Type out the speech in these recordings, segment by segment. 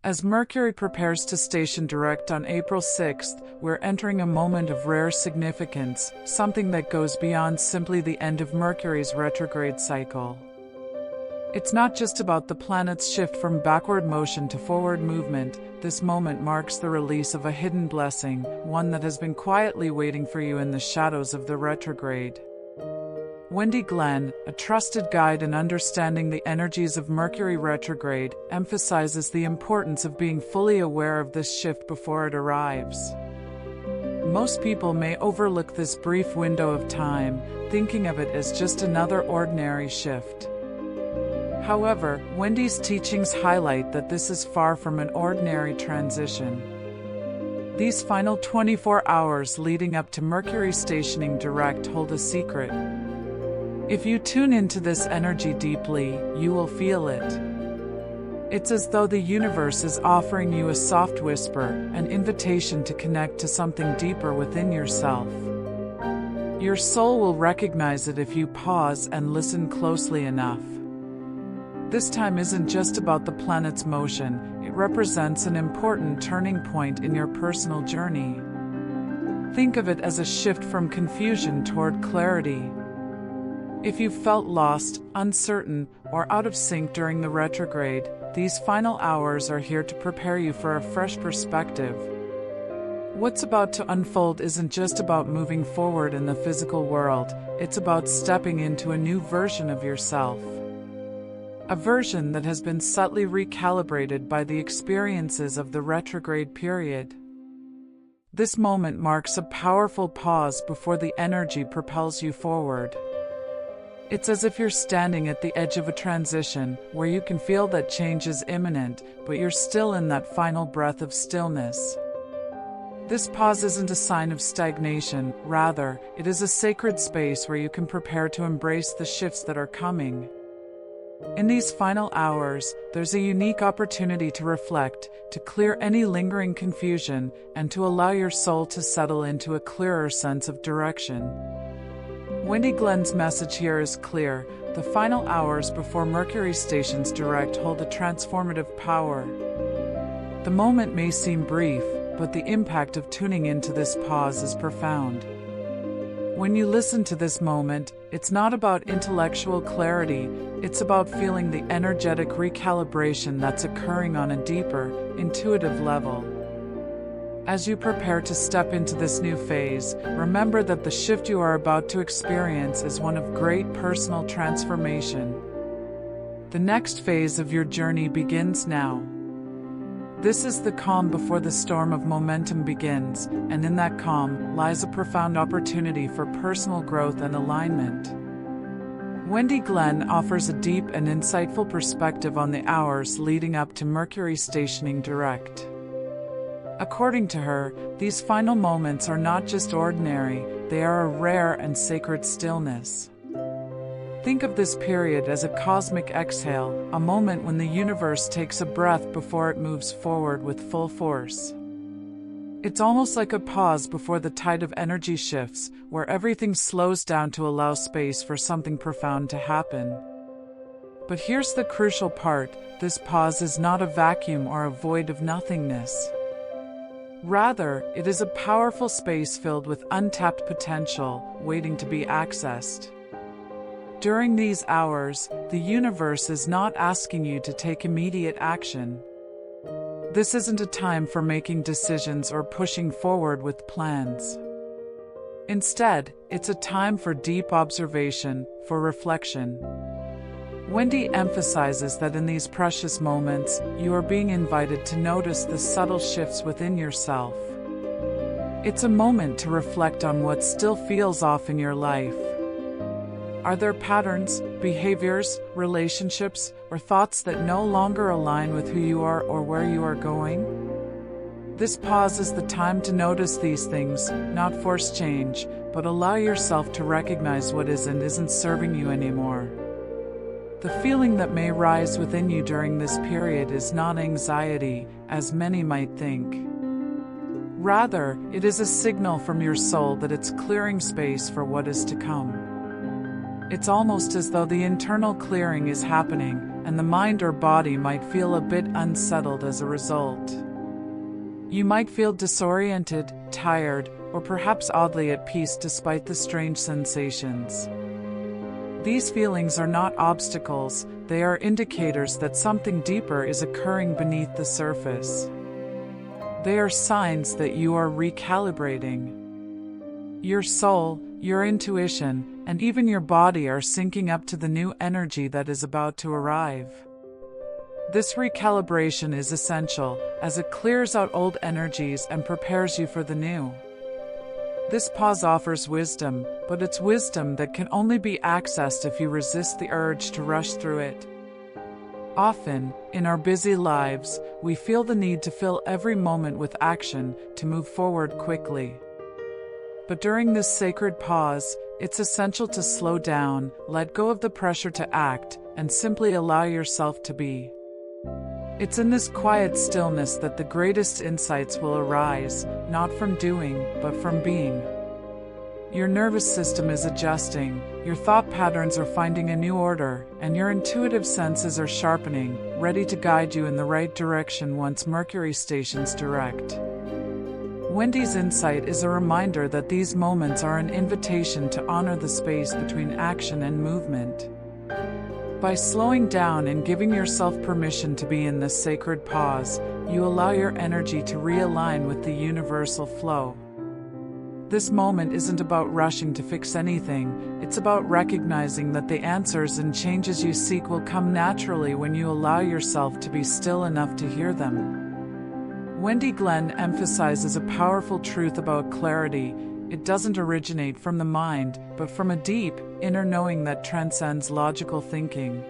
As Mercury prepares to station direct on April 6th, we're entering a moment of rare significance, something that goes beyond simply the end of Mercury's retrograde cycle. It's not just about the planet's shift from backward motion to forward movement. This moment marks the release of a hidden blessing, one that has been quietly waiting for you in the shadows of the retrograde. Wendy Glenn, a trusted guide in understanding the energies of Mercury retrograde, emphasizes the importance of being fully aware of this shift before it arrives. Most people may overlook this brief window of time, thinking of it as just another ordinary shift. However, Wendy's teachings highlight that this is far from an ordinary transition. These final 24 hours leading up to Mercury stationing direct hold a secret. If you tune into this energy deeply, you will feel it. It's as though the universe is offering you a soft whisper, an invitation to connect to something deeper within yourself. Your soul will recognize it if you pause and listen closely enough. This time isn't just about the planet's motion, it represents an important turning point in your personal journey. Think of it as a shift from confusion toward clarity. If you felt lost, uncertain, or out of sync during the retrograde, these final hours are here to prepare you for a fresh perspective. What's about to unfold isn't just about moving forward in the physical world, it's about stepping into a new version of yourself. A version that has been subtly recalibrated by the experiences of the retrograde period. This moment marks a powerful pause before the energy propels you forward. It's as if you're standing at the edge of a transition, where you can feel that change is imminent, but you're still in that final breath of stillness. This pause isn't a sign of stagnation, rather, it is a sacred space where you can prepare to embrace the shifts that are coming. In these final hours, there's a unique opportunity to reflect, to clear any lingering confusion, and to allow your soul to settle into a clearer sense of direction. Wendy Glenn's message here is clear. The final hours before Mercury stations direct hold a transformative power. The moment may seem brief, but the impact of tuning into this pause is profound. When you listen to this moment, it's not about intellectual clarity, it's about feeling the energetic recalibration that's occurring on a deeper, intuitive level. As you prepare to step into this new phase, remember that the shift you are about to experience is one of great personal transformation. The next phase of your journey begins now. This is the calm before the storm of momentum begins, and in that calm lies a profound opportunity for personal growth and alignment. Wendy Glenn offers a deep and insightful perspective on the hours leading up to Mercury stationing direct. According to her, these final moments are not just ordinary, they are a rare and sacred stillness. Think of this period as a cosmic exhale, a moment when the universe takes a breath before it moves forward with full force. It's almost like a pause before the tide of energy shifts, where everything slows down to allow space for something profound to happen. But here's the crucial part, this pause is not a vacuum or a void of nothingness. Rather, it is a powerful space filled with untapped potential, waiting to be accessed. During these hours, the universe is not asking you to take immediate action. This isn't a time for making decisions or pushing forward with plans. Instead, it's a time for deep observation, for reflection. Wendy emphasizes that in these precious moments, you are being invited to notice the subtle shifts within yourself. It's a moment to reflect on what still feels off in your life. Are there patterns, behaviors, relationships, or thoughts that no longer align with who you are or where you are going? This pause is the time to notice these things, not force change, but allow yourself to recognize what is and isn't serving you anymore. The feeling that may rise within you during this period is not anxiety, as many might think. Rather, it is a signal from your soul that it's clearing space for what is to come. It's almost as though the internal clearing is happening, and the mind or body might feel a bit unsettled as a result. You might feel disoriented, tired, or perhaps oddly at peace despite the strange sensations. These feelings are not obstacles, they are indicators that something deeper is occurring beneath the surface. They are signs that you are recalibrating. Your soul, your intuition, and even your body are syncing up to the new energy that is about to arrive. This recalibration is essential, as it clears out old energies and prepares you for the new. This pause offers wisdom, but it's wisdom that can only be accessed if you resist the urge to rush through it. Often, in our busy lives, we feel the need to fill every moment with action, to move forward quickly. But during this sacred pause, it's essential to slow down, let go of the pressure to act, and simply allow yourself to be. It's in this quiet stillness that the greatest insights will arise, not from doing, but from being. Your nervous system is adjusting, your thought patterns are finding a new order, and your intuitive senses are sharpening, ready to guide you in the right direction once Mercury stations direct. Wendy's insight is a reminder that these moments are an invitation to honor the space between action and movement. By slowing down and giving yourself permission to be in this sacred pause, you allow your energy to realign with the universal flow. This moment isn't about rushing to fix anything, it's about recognizing that the answers and changes you seek will come naturally when you allow yourself to be still enough to hear them. Wendy Glenn emphasizes a powerful truth about clarity. It doesn't originate from the mind, but from a deep, inner knowing that transcends logical thinking.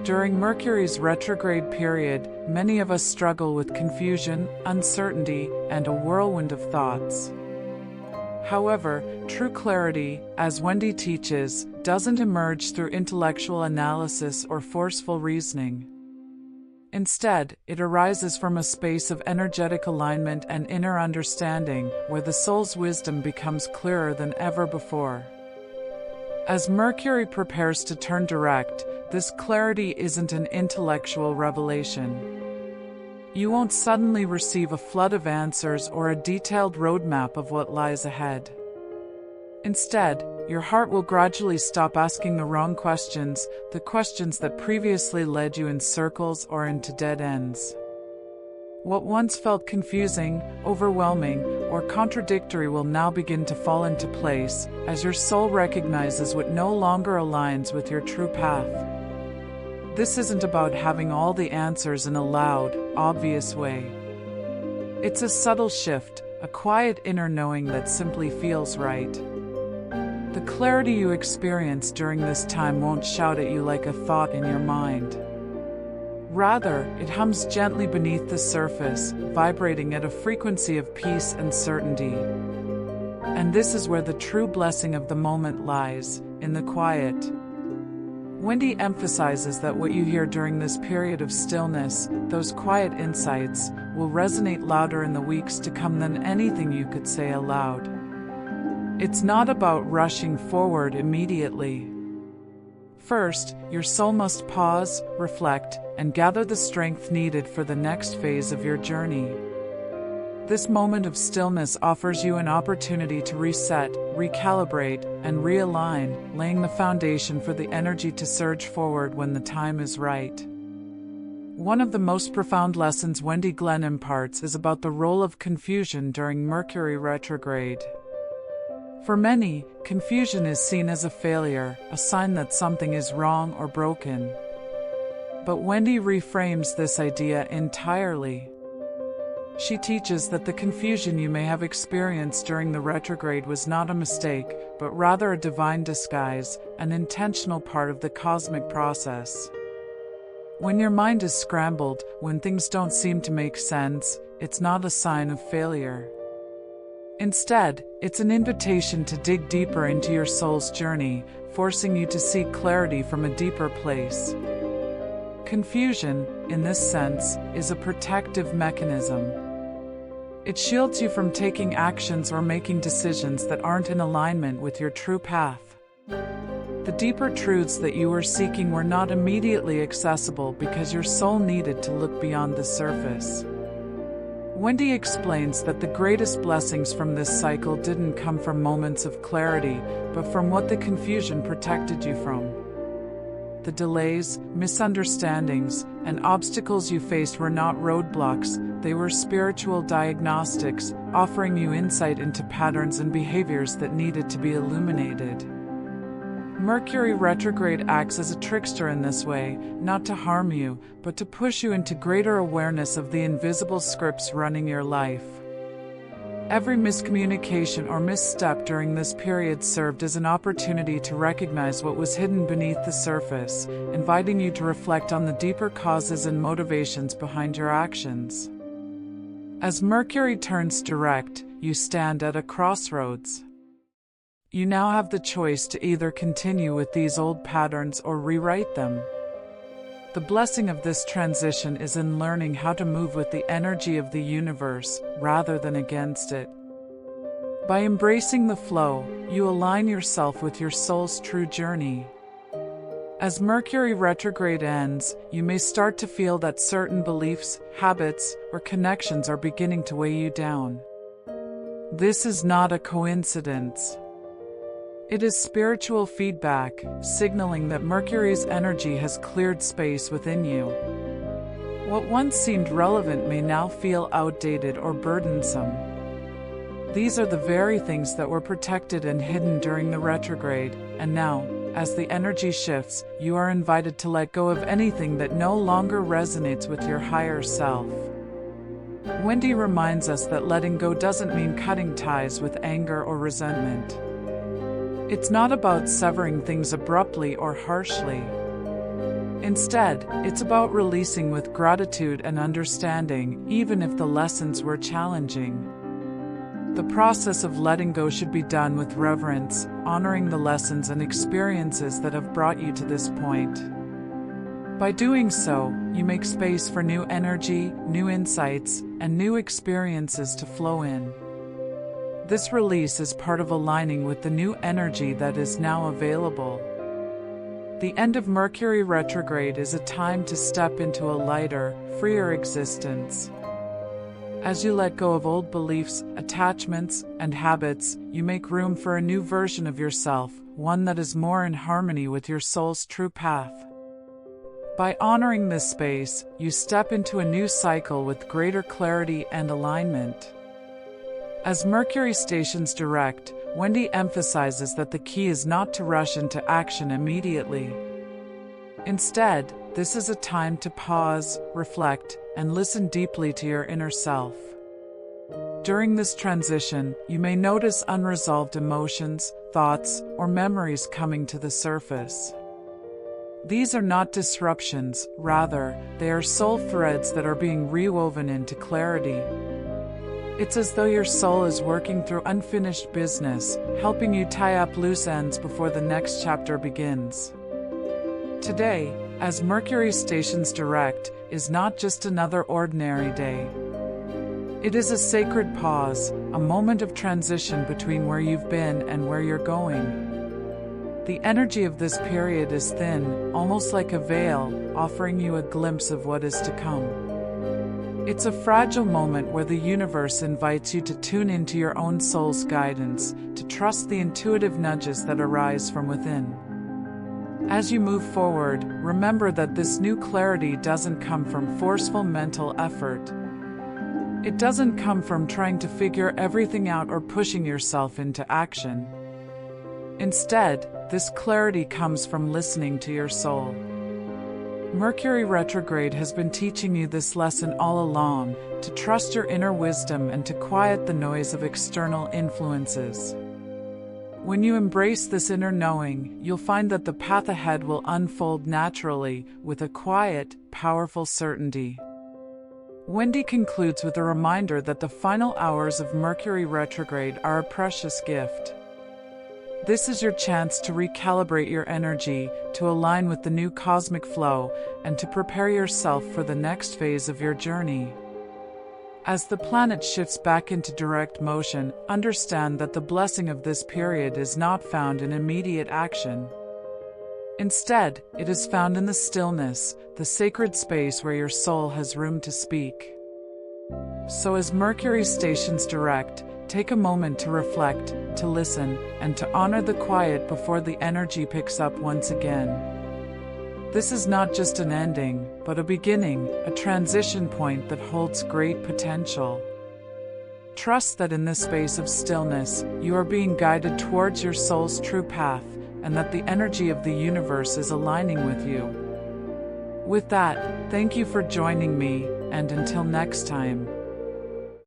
During Mercury's retrograde period, many of us struggle with confusion, uncertainty, and a whirlwind of thoughts. However, true clarity, as Wendy teaches, doesn't emerge through intellectual analysis or forceful reasoning. Instead, it arises from a space of energetic alignment and inner understanding, where the soul's wisdom becomes clearer than ever before. As Mercury prepares to turn direct, this clarity isn't an intellectual revelation. You won't suddenly receive a flood of answers or a detailed roadmap of what lies ahead. Instead, your heart will gradually stop asking the wrong questions, the questions that previously led you in circles or into dead ends. What once felt confusing, overwhelming, or contradictory will now begin to fall into place, as your soul recognizes what no longer aligns with your true path. This isn't about having all the answers in a loud, obvious way. It's a subtle shift, a quiet inner knowing that simply feels right. The clarity you experience during this time won't shout at you like a thought in your mind. Rather, it hums gently beneath the surface, vibrating at a frequency of peace and certainty. And this is where the true blessing of the moment lies, in the quiet. Wendy emphasizes that what you hear during this period of stillness, those quiet insights, will resonate louder in the weeks to come than anything you could say aloud. It's not about rushing forward immediately. First, your soul must pause, reflect, and gather the strength needed for the next phase of your journey. This moment of stillness offers you an opportunity to reset, recalibrate, and realign, laying the foundation for the energy to surge forward when the time is right. One of the most profound lessons Wendy Glenn imparts is about the role of confusion during Mercury retrograde. For many, confusion is seen as a failure, a sign that something is wrong or broken. But Wendy reframes this idea entirely. She teaches that the confusion you may have experienced during the retrograde was not a mistake, but rather a divine disguise, an intentional part of the cosmic process. When your mind is scrambled, when things don't seem to make sense, it's not a sign of failure. Instead, it's an invitation to dig deeper into your soul's journey, forcing you to seek clarity from a deeper place. Confusion, in this sense, is a protective mechanism. It shields you from taking actions or making decisions that aren't in alignment with your true path. The deeper truths that you were seeking were not immediately accessible because your soul needed to look beyond the surface. Wendy explains that the greatest blessings from this cycle didn't come from moments of clarity, but from what the confusion protected you from. The delays, misunderstandings, and obstacles you faced were not roadblocks, they were spiritual diagnostics, offering you insight into patterns and behaviors that needed to be illuminated. Mercury retrograde acts as a trickster in this way, not to harm you, but to push you into greater awareness of the invisible scripts running your life. Every miscommunication or misstep during this period served as an opportunity to recognize what was hidden beneath the surface, inviting you to reflect on the deeper causes and motivations behind your actions. As Mercury turns direct, you stand at a crossroads. You now have the choice to either continue with these old patterns or rewrite them. The blessing of this transition is in learning how to move with the energy of the universe, rather than against it. By embracing the flow, you align yourself with your soul's true journey. As Mercury retrograde ends, you may start to feel that certain beliefs, habits, or connections are beginning to weigh you down. This is not a coincidence. It is spiritual feedback, signaling that Mercury's energy has cleared space within you. What once seemed relevant may now feel outdated or burdensome. These are the very things that were protected and hidden during the retrograde, and now, as the energy shifts, you are invited to let go of anything that no longer resonates with your higher self. Wendy reminds us that letting go doesn't mean cutting ties with anger or resentment. It's not about severing things abruptly or harshly. Instead, it's about releasing with gratitude and understanding, even if the lessons were challenging. The process of letting go should be done with reverence, honoring the lessons and experiences that have brought you to this point. By doing so, you make space for new energy, new insights, and new experiences to flow in. This release is part of aligning with the new energy that is now available. The end of Mercury retrograde is a time to step into a lighter, freer existence. As you let go of old beliefs, attachments, and habits, you make room for a new version of yourself, one that is more in harmony with your soul's true path. By honoring this space, you step into a new cycle with greater clarity and alignment. As Mercury stations direct, Wendy emphasizes that the key is not to rush into action immediately. Instead, this is a time to pause, reflect, and listen deeply to your inner self. During this transition, you may notice unresolved emotions, thoughts, or memories coming to the surface. These are not disruptions, rather, they are soul threads that are being rewoven into clarity. It's as though your soul is working through unfinished business, helping you tie up loose ends before the next chapter begins. Today, as Mercury stations direct, is not just another ordinary day. It is a sacred pause, a moment of transition between where you've been and where you're going. The energy of this period is thin, almost like a veil, offering you a glimpse of what is to come. It's a fragile moment where the universe invites you to tune into your own soul's guidance, to trust the intuitive nudges that arise from within. As you move forward, remember that this new clarity doesn't come from forceful mental effort. It doesn't come from trying to figure everything out or pushing yourself into action. Instead, this clarity comes from listening to your soul. Mercury retrograde has been teaching you this lesson all along, to trust your inner wisdom and to quiet the noise of external influences. When you embrace this inner knowing, you'll find that the path ahead will unfold naturally, with a quiet, powerful certainty. Wendy concludes with a reminder that the final hours of Mercury retrograde are a precious gift. This is your chance to recalibrate your energy, to align with the new cosmic flow, and to prepare yourself for the next phase of your journey. As the planet shifts back into direct motion, understand that the blessing of this period is not found in immediate action. Instead, it is found in the stillness, the sacred space where your soul has room to speak. So as Mercury stations direct, take a moment to reflect, to listen, and to honor the quiet before the energy picks up once again. This is not just an ending, but a beginning, a transition point that holds great potential. Trust that in this space of stillness, you are being guided towards your soul's true path, and that the energy of the universe is aligning with you. With that, thank you for joining me, and until next time.